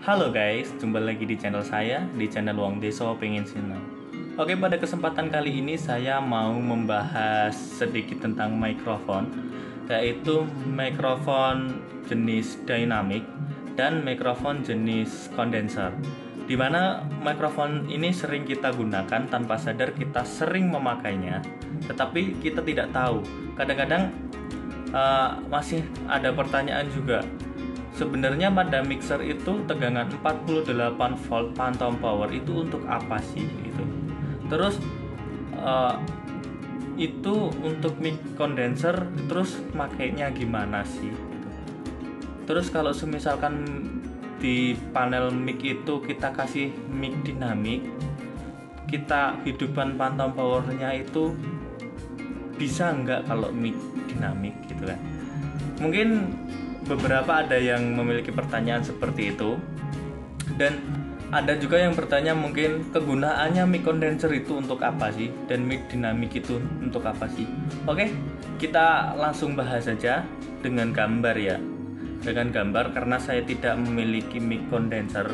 Halo guys, jumpa lagi di channel saya, di channel Wong Deso Pengen Sinau. Oke, pada kesempatan kali ini saya mau membahas sedikit tentang mikrofon, yaitu mikrofon jenis dynamic dan mikrofon jenis kondenser. Dimana mikrofon ini sering kita gunakan tanpa sadar kita sering memakainya, tetapi kita tidak tahu. Kadang-kadang masih ada pertanyaan juga. Sebenarnya pada mixer itu tegangan 48 volt phantom power itu untuk apa sih gitu. Terus itu untuk mic condenser terus makainya gimana sih gitu. Terus kalau misalkan di panel mic itu kita kasih mic dinamik, kita hidupkan phantom powernya itu bisa nggak kalau mic dinamik gitu kan. Mungkin beberapa ada yang memiliki pertanyaan seperti itu, dan ada juga yang bertanya mungkin kegunaannya mic condenser itu untuk apa sih dan mic dinamik itu untuk apa sih. Oke, kita langsung bahas saja dengan gambar ya, dengan gambar karena saya tidak memiliki mic condenser,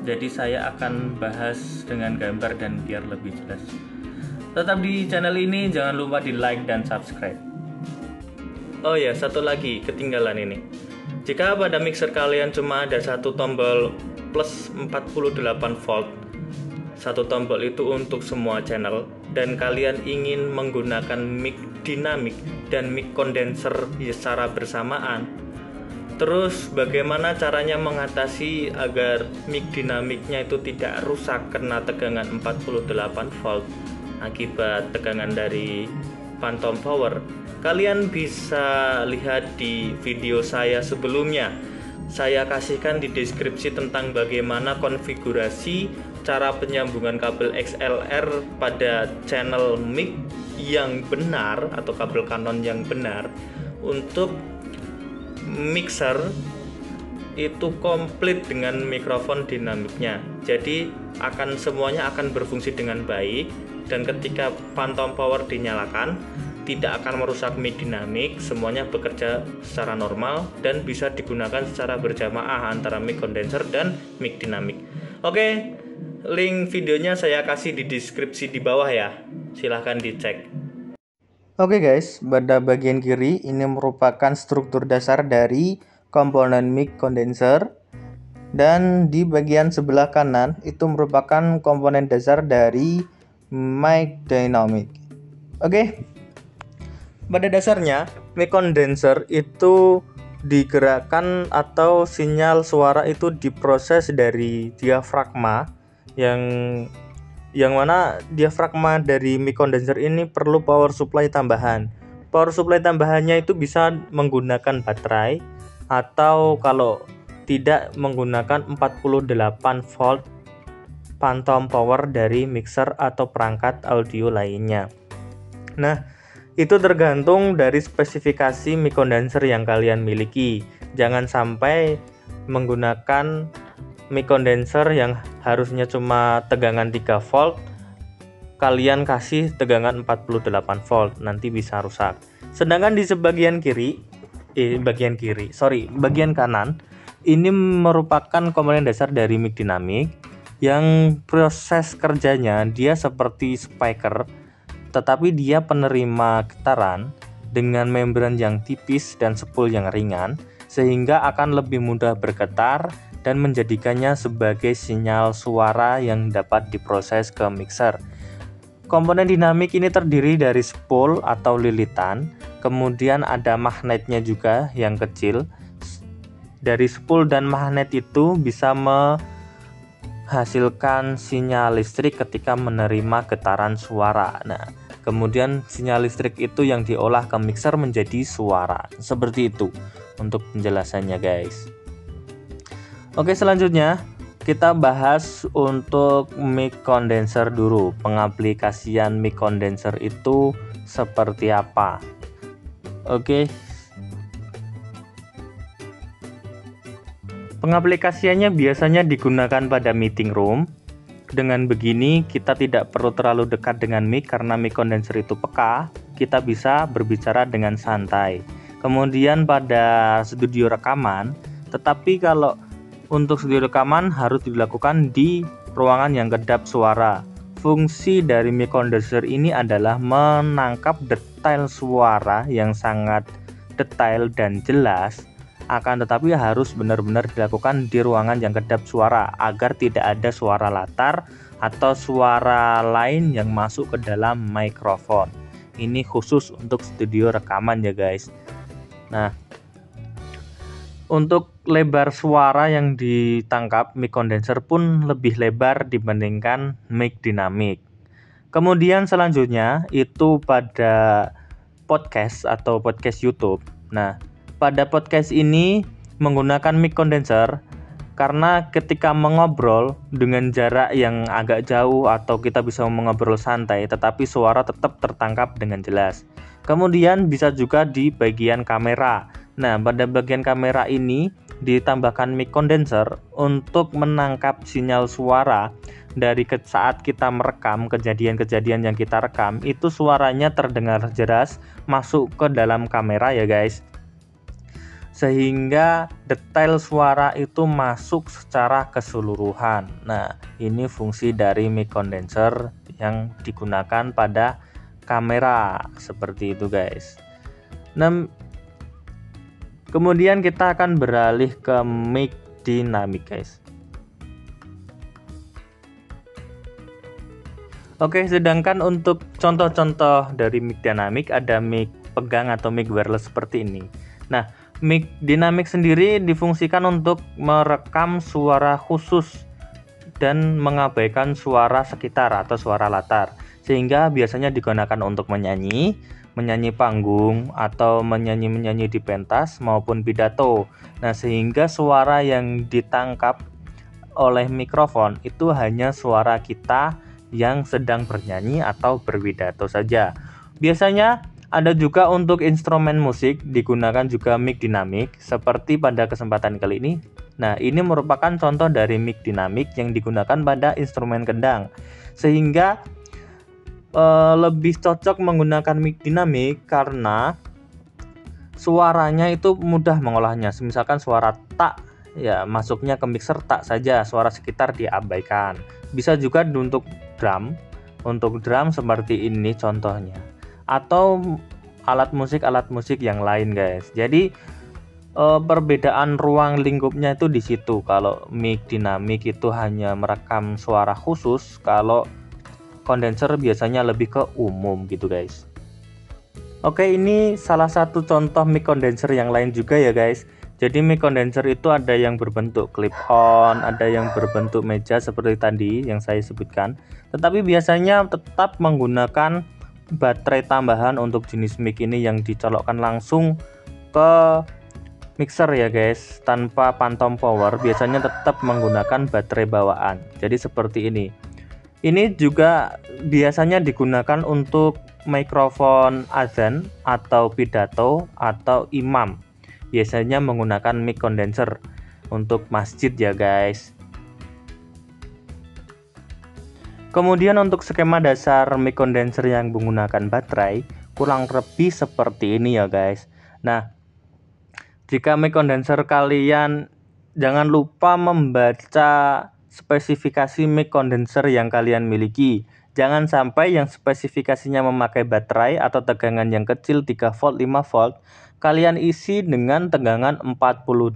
jadi saya akan bahas dengan gambar dan biar lebih jelas. Tetap di channel ini, jangan lupa di like dan subscribe. Oh ya, satu lagi ketinggalan ini. Jika pada mixer kalian cuma ada satu tombol plus 48 volt, satu tombol itu untuk semua channel, dan kalian ingin menggunakan mic dinamik dan mic condenser secara bersamaan, terus bagaimana caranya mengatasi agar mic dinamiknya itu tidak rusak karena tegangan 48 volt akibat tegangan dari phantom power? Kalian bisa lihat di video saya sebelumnya. Saya kasihkan di deskripsi tentang bagaimana konfigurasi cara penyambungan kabel XLR pada channel mic yang benar atau kabel Canon yang benar untuk mixer itu komplit dengan mikrofon dinamiknya. Jadi semuanya akan berfungsi dengan baik, dan ketika phantom power dinyalakan tidak akan merusak mic dinamik, semuanya bekerja secara normal dan bisa digunakan secara berjamaah antara mic condenser dan mic dinamik. Oke, link videonya saya kasih di deskripsi di bawah ya, silahkan dicek. Oke guys, pada bagian kiri ini merupakan struktur dasar dari komponen mic condenser, dan di bagian sebelah kanan itu merupakan komponen dasar dari mic dynamic. Oke. Pada dasarnya, mic condenser itu digerakkan atau sinyal suara itu diproses dari diafragma yang mana diafragma dari mic condenser ini perlu power supply tambahan. Power supply tambahannya itu bisa menggunakan baterai atau kalau tidak menggunakan 48 volt phantom power dari mixer atau perangkat audio lainnya. Nah, itu tergantung dari spesifikasi mic condenser yang kalian miliki. Jangan sampai menggunakan mic condenser yang harusnya cuma tegangan 3 volt, kalian kasih tegangan 48 volt, nanti bisa rusak. Sedangkan di bagian kanan, ini merupakan komponen dasar dari mic dinamik yang proses kerjanya dia seperti speaker, tetapi dia penerima getaran dengan membran yang tipis dan spool yang ringan, sehingga akan lebih mudah bergetar dan menjadikannya sebagai sinyal suara yang dapat diproses ke mixer. Komponen dinamik ini terdiri dari spool atau lilitan, kemudian ada magnetnya juga yang kecil. Dari spool dan magnet itu bisa menghasilkan sinyal listrik ketika menerima getaran suara. Nah, kemudian sinyal listrik itu yang diolah ke mixer menjadi suara. Seperti itu untuk penjelasannya guys. Oke, selanjutnya kita bahas untuk mic condenser dulu. Pengaplikasian mic condenser itu seperti apa? Oke. Pengaplikasiannya biasanya digunakan pada meeting room. Dengan begini kita tidak perlu terlalu dekat dengan mic karena mic condenser itu peka, kita bisa berbicara dengan santai. Kemudian pada studio rekaman, tetapi kalau untuk studio rekaman harus dilakukan di ruangan yang kedap suara. Fungsi dari mic condenser ini adalah menangkap detail suara yang sangat detail dan jelas, akan tetapi harus benar-benar dilakukan di ruangan yang kedap suara agar tidak ada suara latar atau suara lain yang masuk ke dalam mikrofon. Ini khusus untuk studio rekaman ya guys. Nah, untuk lebar suara yang ditangkap mic condenser pun lebih lebar dibandingkan mic dinamik. Kemudian selanjutnya itu pada podcast atau podcast YouTube. Nah, pada podcast ini menggunakan mic condenser karena ketika mengobrol dengan jarak yang agak jauh atau kita bisa mengobrol santai tetapi suara tetap tertangkap dengan jelas. Kemudian bisa juga di bagian kamera. Nah, pada bagian kamera ini ditambahkan mic condenser untuk menangkap sinyal suara dari saat kita merekam kejadian-kejadian yang kita rekam, itu suaranya terdengar jelas masuk ke dalam kamera ya guys. Sehingga detail suara itu masuk secara keseluruhan. Nah, ini fungsi dari mic condenser yang digunakan pada kamera seperti itu guys. Nah, kemudian kita akan beralih ke mic dinamik guys. Oke, sedangkan untuk contoh-contoh dari mic dinamik ada mic pegang atau mic wireless seperti ini. Nah, mic dinamik sendiri difungsikan untuk merekam suara khusus dan mengabaikan suara sekitar atau suara latar, sehingga biasanya digunakan untuk menyanyi panggung atau menyanyi di pentas maupun pidato. Nah, sehingga suara yang ditangkap oleh mikrofon itu hanya suara kita yang sedang bernyanyi atau berpidato saja. Biasanya ada juga untuk instrumen musik digunakan juga mic dinamik seperti pada kesempatan kali ini. Nah, ini merupakan contoh dari mic dinamik yang digunakan pada instrumen kendang, sehingga lebih cocok menggunakan mic dinamik karena suaranya itu mudah mengolahnya. Misalkan suara tak ya masuknya ke mixer tak saja, suara sekitar diabaikan. Bisa juga untuk drum seperti ini contohnya, atau alat musik yang lain guys. Jadi perbedaan ruang lingkupnya itu di situ. Kalau mic dinamik itu hanya merekam suara khusus, kalau kondenser biasanya lebih ke umum gitu guys. Oke, ini salah satu contoh mic condenser yang lain juga ya guys. Jadi mic condenser itu ada yang berbentuk clip on, ada yang berbentuk meja seperti tadi yang saya sebutkan. Tetapi biasanya tetap menggunakan baterai tambahan untuk jenis mic ini yang dicolokkan langsung ke mixer ya guys, tanpa phantom power. Biasanya tetap menggunakan baterai bawaan. Jadi seperti ini. Ini juga biasanya digunakan untuk mikrofon azan atau pidato atau imam. Biasanya menggunakan mic condenser untuk masjid ya guys. Kemudian untuk skema dasar mic condenser yang menggunakan baterai kurang lebih seperti ini ya guys. Nah, jika mic condenser kalian jangan lupa membaca spesifikasi mic condenser yang kalian miliki. Jangan sampai yang spesifikasinya memakai baterai atau tegangan yang kecil 3 volt 5 volt kalian isi dengan tegangan 48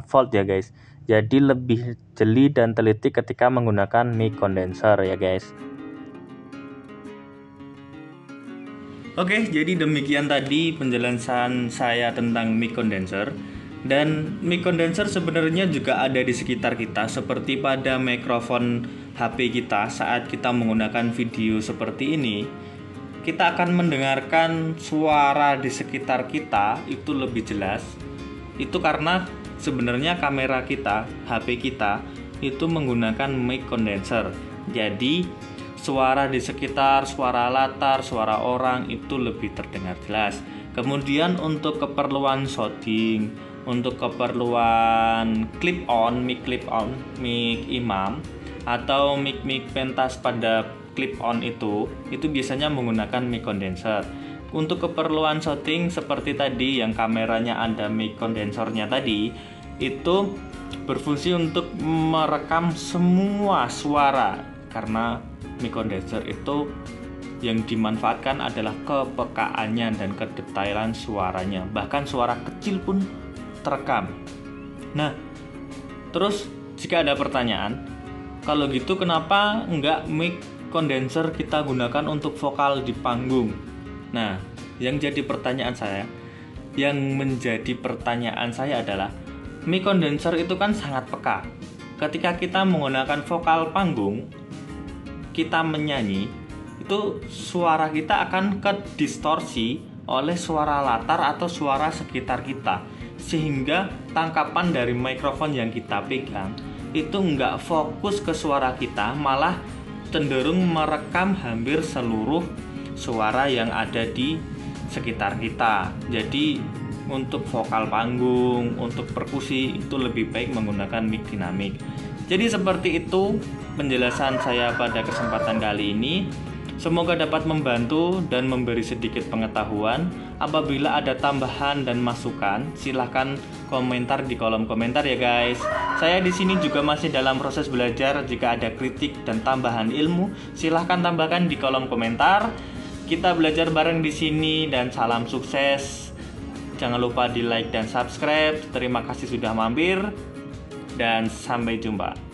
volt ya guys. Jadi lebih jeli dan teliti ketika menggunakan mic condenser ya guys. Oke, jadi demikian tadi penjelasan saya tentang mic condenser. Dan mic condenser sebenarnya juga ada di sekitar kita, seperti pada mikrofon HP kita. Saat kita menggunakan video seperti ini, kita akan mendengarkan suara di sekitar kita itu lebih jelas. Itu karena sebenarnya kamera kita, HP kita itu menggunakan mic condenser. Jadi suara di sekitar, suara latar, suara orang itu lebih terdengar jelas. Kemudian untuk keperluan shooting, untuk keperluan clip on, mic imam atau mic pentas pada clip on itu biasanya menggunakan mic condenser. Untuk keperluan shooting seperti tadi yang kameranya ada mic condensernya tadi, itu berfungsi untuk merekam semua suara, karena mic condenser itu yang dimanfaatkan adalah kepekaannya dan kedetailan suaranya, bahkan suara kecil pun terekam. Nah, terus jika ada pertanyaan, kalau gitu kenapa enggak mic condenser kita gunakan untuk vokal di panggung? Nah, yang menjadi pertanyaan saya adalah mic condenser itu kan sangat peka. Ketika kita menggunakan vokal panggung, kita menyanyi, itu suara kita akan kedistorsi oleh suara latar atau suara sekitar kita, sehingga tangkapan dari mikrofon yang kita pegang itu nggak fokus ke suara kita, malah cenderung merekam hampir seluruh suara yang ada di sekitar kita. Jadi untuk vokal panggung, untuk perkusi itu lebih baik menggunakan mic dinamik. Jadi seperti itu penjelasan saya pada kesempatan kali ini. Semoga dapat membantu dan memberi sedikit pengetahuan. Apabila ada tambahan dan masukan, silahkan komentar di kolom komentar ya guys. Saya di sini juga masih dalam proses belajar. Jika ada kritik dan tambahan ilmu, silahkan tambahkan di kolom komentar. Kita belajar bareng di sini dan salam sukses. Jangan lupa di like dan subscribe. Terima kasih sudah mampir dan sampai jumpa.